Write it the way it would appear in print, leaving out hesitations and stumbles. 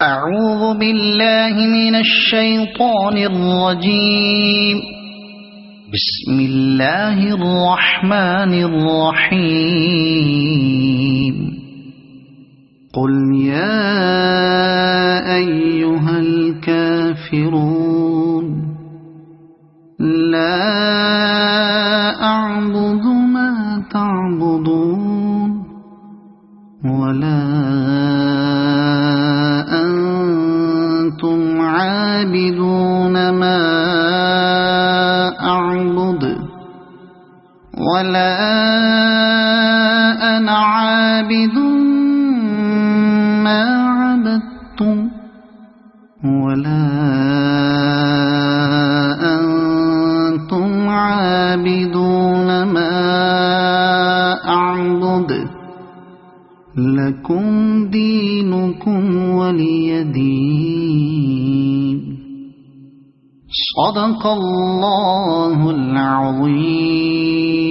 أعوذ بالله من الشيطان الرجيم. بسم الله الرحمن الرحيم. قل يا أيها الكافرون لا أعبد ما تعبدون ولا أنتم عابدون ما أعبد ولا أنا عابد ما عبدتم ولا أنتم عابدون ما أعبد لكم دينكم ولي دين. صدق الله العظيم.